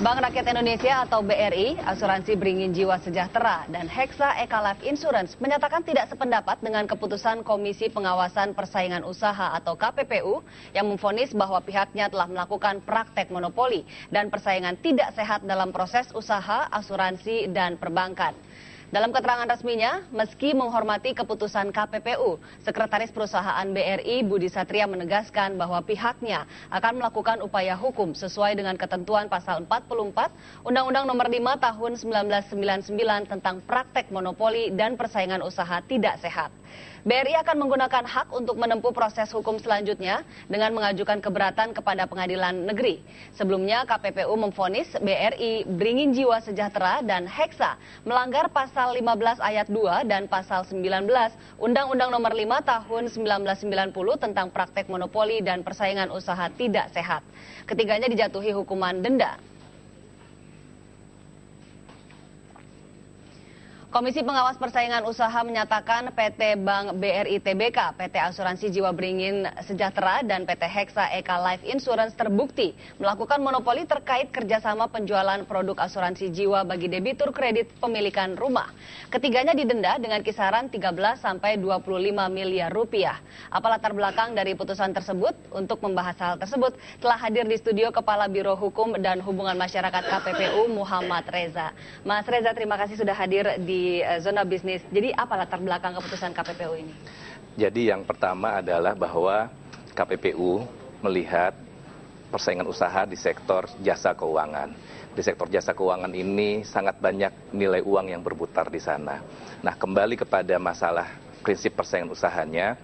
Bank Rakyat Indonesia atau BRI, Asuransi Beringin Jiwa Sejahtera, dan Hexa Eka Life Insurance menyatakan tidak sependapat dengan keputusan Komisi Pengawasan Persaingan Usaha atau KPPU yang memvonis bahwa pihaknya telah melakukan praktek monopoli dan persaingan tidak sehat dalam proses usaha, asuransi, dan perbankan. Dalam keterangan resminya, meski menghormati keputusan KPPU, Sekretaris Perusahaan BRI Budi Satria menegaskan bahwa pihaknya akan melakukan upaya hukum sesuai dengan ketentuan pasal 44 Undang-Undang Nomor 5 Tahun 1999 tentang praktek monopoli dan persaingan usaha tidak sehat. BRI akan menggunakan hak untuk menempuh proses hukum selanjutnya dengan mengajukan keberatan kepada pengadilan negeri. Sebelumnya KPPU memvonis BRI, Beringin Jiwa Sejahtera, dan Hexa melanggar pasal 15 ayat 2 dan pasal 19 Undang-Undang Nomor 5 Tahun 1990 tentang praktek monopoli dan persaingan usaha tidak sehat. Ketiganya dijatuhi hukuman denda. Komisi Pengawas Persaingan Usaha menyatakan PT Bank BRI Tbk, PT Asuransi Jiwa Beringin Sejahtera, dan PT Hexa Eka Life Insurance terbukti melakukan monopoli terkait kerjasama penjualan produk asuransi jiwa bagi debitur kredit pemilikan rumah. Ketiganya didenda dengan kisaran 13 sampai 25 miliar rupiah. Apa latar belakang dari putusan tersebut? Untuk membahas hal tersebut telah hadir di studio Kepala Biro Hukum dan Hubungan Masyarakat KPPU Muhammad Reza. Mas Reza, terima kasih sudah hadir di Zona Bisnis. Jadi apa latar belakang keputusan KPPU ini? Jadi yang pertama adalah bahwa KPPU melihat persaingan usaha di sektor jasa keuangan. Di sektor jasa keuangan ini sangat banyak nilai uang yang berputar di sana. Nah, kembali kepada masalah prinsip persaingan usahanya,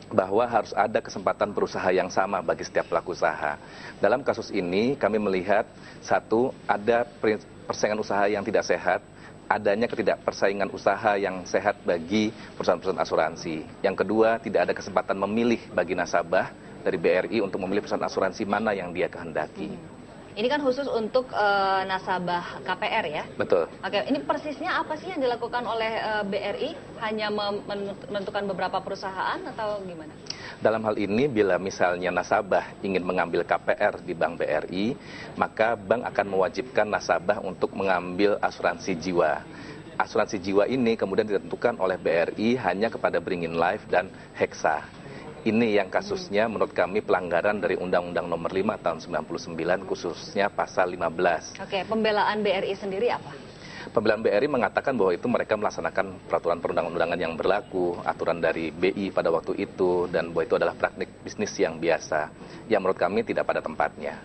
bahwa harus ada kesempatan berusaha yang sama bagi setiap pelaku usaha. Dalam kasus ini kami melihat, satu, ada persaingan usaha yang tidak sehat, adanya ketidakpersaingan usaha yang sehat bagi perusahaan-perusahaan asuransi. Yang kedua, tidak ada kesempatan memilih bagi nasabah dari BRI untuk memilih perusahaan asuransi mana yang dia kehendaki. Ini kan khusus untuk nasabah KPR ya? Betul. Oke, ini persisnya apa sih yang dilakukan oleh BRI? Hanya menentukan beberapa perusahaan atau gimana? Dalam hal ini, bila misalnya nasabah ingin mengambil KPR di Bank BRI, maka bank akan mewajibkan nasabah untuk mengambil asuransi jiwa. Asuransi jiwa ini kemudian ditentukan oleh BRI hanya kepada Beringin Life dan Hexa. Ini yang kasusnya menurut kami pelanggaran dari Undang-Undang Nomor 5 Tahun 99, khususnya pasal 15. Oke, pembelaan BRI sendiri apa? Pembelaan BRI mengatakan bahwa itu mereka melaksanakan peraturan perundang-undangan yang berlaku, aturan dari BI pada waktu itu, dan bahwa itu adalah praktik bisnis yang biasa, yang menurut kami tidak pada tempatnya.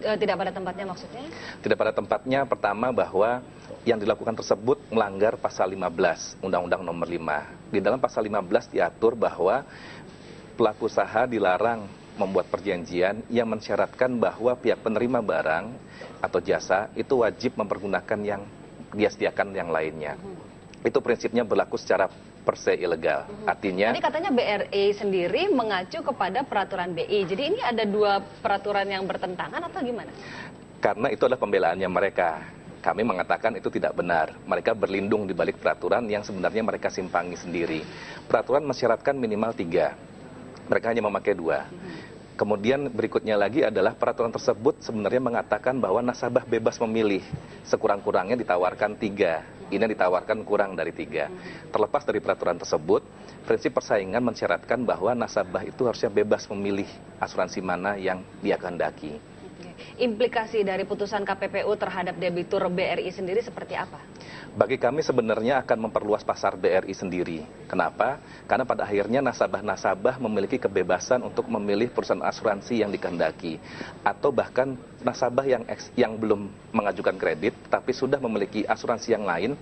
Tidak pada tempatnya maksudnya? Tidak pada tempatnya, pertama bahwa yang dilakukan tersebut melanggar pasal 15 Undang-Undang Nomor 5. Di dalam pasal 15 diatur bahwa pelaku usaha dilarang membuat perjanjian yang mensyaratkan bahwa pihak penerima barang atau jasa itu wajib mempergunakan yang dia sediakan yang lainnya. Itu prinsipnya berlaku secara per se ilegal. Artinya, ini katanya BRI sendiri mengacu kepada peraturan BI. Jadi ini ada dua peraturan yang bertentangan atau gimana? Karena itu adalah pembelaannya mereka. Kami mengatakan itu tidak benar. Mereka berlindung di balik peraturan yang sebenarnya mereka simpangi sendiri. Peraturan mensyaratkan minimal 3. Mereka hanya memakai 2. Kemudian berikutnya lagi adalah peraturan tersebut sebenarnya mengatakan bahwa nasabah bebas memilih. Sekurang-kurangnya ditawarkan 3. Ini ditawarkan kurang dari 3. Terlepas dari peraturan tersebut, prinsip persaingan mensyaratkan bahwa nasabah itu harusnya bebas memilih asuransi mana yang dia kehendaki. Implikasi dari putusan KPPU terhadap debitur BRI sendiri seperti apa? Bagi kami sebenarnya akan memperluas pasar BRI sendiri. Kenapa? Karena pada akhirnya nasabah-nasabah memiliki kebebasan untuk memilih perusahaan asuransi yang dikehendaki. Atau bahkan nasabah yang belum mengajukan kredit tapi sudah memiliki asuransi yang lain,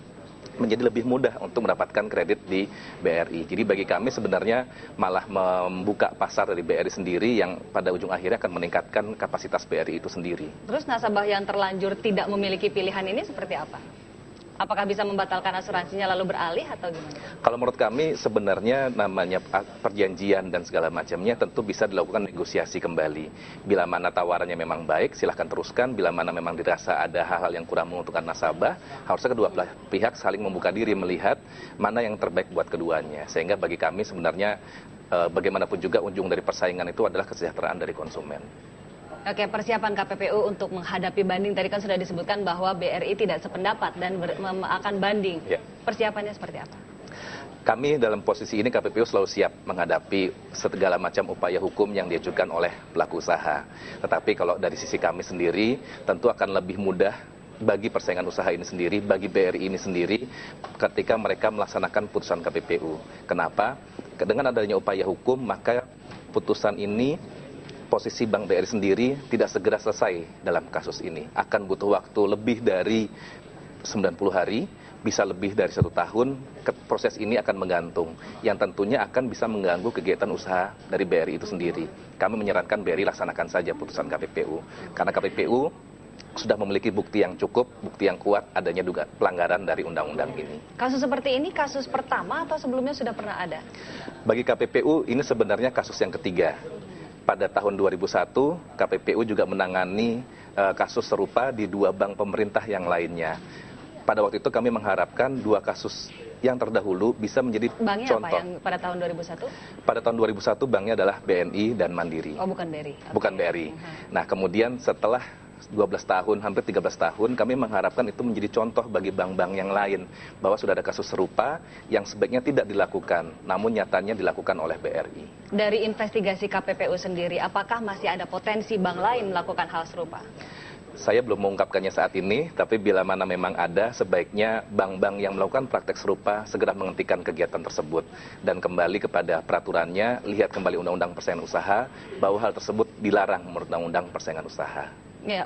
menjadi lebih mudah untuk mendapatkan kredit di BRI. Jadi bagi kami sebenarnya malah membuka pasar dari BRI sendiri yang pada ujung akhirnya akan meningkatkan kapasitas BRI itu sendiri. Terus nasabah yang terlanjur tidak memiliki pilihan ini seperti apa? Apakah bisa membatalkan asuransinya lalu beralih atau gimana? Kalau menurut kami sebenarnya namanya perjanjian dan segala macamnya tentu bisa dilakukan negosiasi kembali. Bila mana tawarannya memang baik, silahkan teruskan. Bila mana memang dirasa ada hal-hal yang kurang menguntungkan nasabah, harusnya kedua pihak saling membuka diri melihat mana yang terbaik buat keduanya. Sehingga bagi kami sebenarnya bagaimanapun juga ujung dari persaingan itu adalah kesejahteraan dari konsumen. Oke, persiapan KPPU untuk menghadapi banding tadi kan sudah disebutkan bahwa BRI tidak sependapat dan akan banding. Ya. Persiapannya seperti apa? Kami dalam posisi ini KPPU selalu siap menghadapi segala macam upaya hukum yang diajukan oleh pelaku usaha. Tetapi kalau dari sisi kami sendiri tentu akan lebih mudah bagi persaingan usaha ini sendiri, bagi BRI ini sendiri ketika mereka melaksanakan putusan KPPU. Kenapa? Dengan adanya upaya hukum maka putusan ini posisi Bank BRI sendiri tidak segera selesai dalam kasus ini. Akan butuh waktu lebih dari 90 hari, bisa lebih dari 1 tahun, proses ini akan menggantung, yang tentunya akan bisa mengganggu kegiatan usaha dari BRI itu sendiri. Kami menyarankan BRI laksanakan saja putusan KPPU, karena KPPU sudah memiliki bukti yang cukup, bukti yang kuat adanya juga pelanggaran dari undang-undang ini. Kasus seperti ini kasus pertama atau sebelumnya sudah pernah ada? Bagi KPPU ini sebenarnya kasus yang ketiga. Pada tahun 2001, KPPU juga menangani kasus serupa di 2 bank pemerintah yang lainnya. Pada waktu itu kami mengharapkan 2 kasus yang terdahulu bisa menjadi Banknya contoh. apa yang pada tahun 2001? Pada tahun 2001 banknya adalah BNI dan Mandiri. Oh, bukan BRI. Okay. Bukan BRI. Nah, kemudian setelah 12 tahun, hampir 13 tahun, kami mengharapkan itu menjadi contoh bagi bank-bank yang lain, bahwa sudah ada kasus serupa yang sebaiknya tidak dilakukan, namun nyatanya dilakukan oleh BRI. Dari investigasi KPPU sendiri, apakah masih ada potensi bank lain melakukan hal serupa? Saya belum mengungkapkannya saat ini, tapi bila mana memang ada, sebaiknya bank-bank yang melakukan praktek serupa segera menghentikan kegiatan tersebut dan kembali kepada peraturannya, lihat kembali Undang-Undang Persaingan Usaha, bahwa hal tersebut dilarang menurut Undang-Undang Persaingan Usaha. Ya,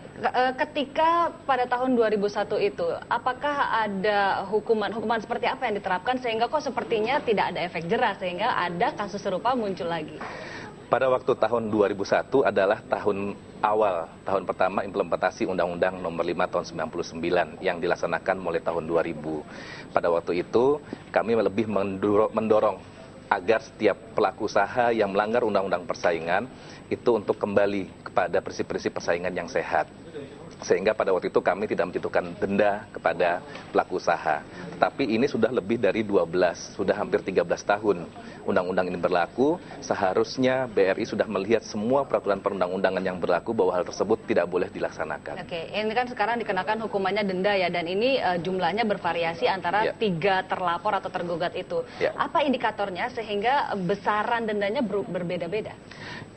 ketika pada tahun 2001 itu, apakah ada hukuman seperti apa yang diterapkan sehingga kok sepertinya tidak ada efek jerah sehingga ada kasus serupa muncul lagi? Pada waktu tahun 2001 adalah tahun tahun pertama implementasi Undang-Undang Nomor 5 Tahun 99 yang dilaksanakan mulai tahun 2000. Pada waktu itu kami lebih mendorong agar setiap pelaku usaha yang melanggar Undang-Undang Persaingan itu untuk kembali kepada prinsip-prinsip persaingan yang sehat. Sehingga pada waktu itu kami tidak menjatuhkan denda kepada pelaku usaha. Tapi ini sudah lebih dari 12, sudah hampir 13 tahun undang-undang ini berlaku. Seharusnya BRI sudah melihat semua peraturan perundang-undangan yang berlaku bahwa hal tersebut tidak boleh dilaksanakan. Oke, ini kan sekarang dikenakan hukumannya denda ya, dan ini jumlahnya bervariasi antara 3 terlapor atau tergugat itu. Apa indikatornya sehingga besaran dendanya berbeda-beda?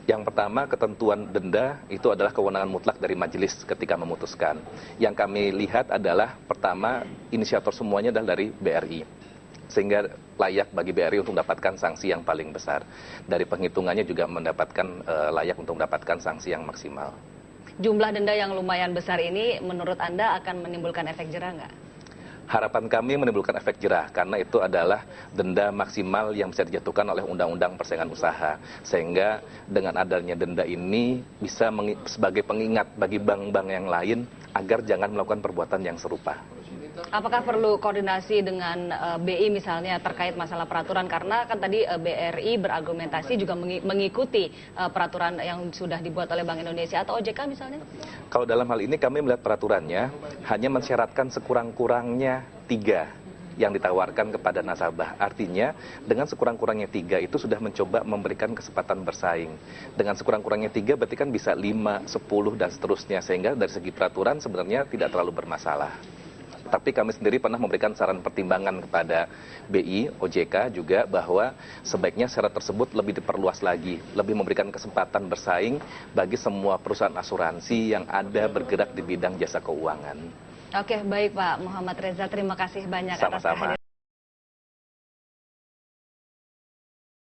Yang pertama, ketentuan denda itu adalah kewenangan mutlak dari majelis ketika memutuskan. Yang kami lihat adalah pertama, inisiator semuanya adalah dari BRI. Sehingga layak bagi BRI untuk mendapatkan sanksi yang paling besar. Dari penghitungannya juga mendapatkan layak untuk mendapatkan sanksi yang maksimal. Jumlah denda yang lumayan besar ini menurut Anda akan menimbulkan efek jerah nggak? Harapan kami menimbulkan efek jerah karena itu adalah denda maksimal yang bisa dijatuhkan oleh Undang-Undang Persaingan Usaha. Sehingga dengan adanya denda ini bisa sebagai pengingat bagi bank-bank yang lain agar jangan melakukan perbuatan yang serupa. Apakah perlu koordinasi dengan BI misalnya terkait masalah peraturan? Karena kan tadi BRI berargumentasi juga mengikuti peraturan yang sudah dibuat oleh Bank Indonesia atau OJK misalnya? Kalau dalam hal ini kami melihat peraturannya hanya mensyaratkan sekurang-kurangnya 3 yang ditawarkan kepada nasabah. Artinya dengan sekurang-kurangnya 3 itu sudah mencoba memberikan kesempatan bersaing. Dengan sekurang-kurangnya 3 berarti kan bisa 5, 10 dan seterusnya. Sehingga dari segi peraturan sebenarnya tidak terlalu bermasalah. Tapi kami sendiri pernah memberikan saran pertimbangan kepada BI, OJK juga bahwa sebaiknya syarat tersebut lebih diperluas lagi, lebih memberikan kesempatan bersaing bagi semua perusahaan asuransi yang ada bergerak di bidang jasa keuangan. Oke, baik Pak Muhammad Reza, terima kasih banyak atas kehadiran.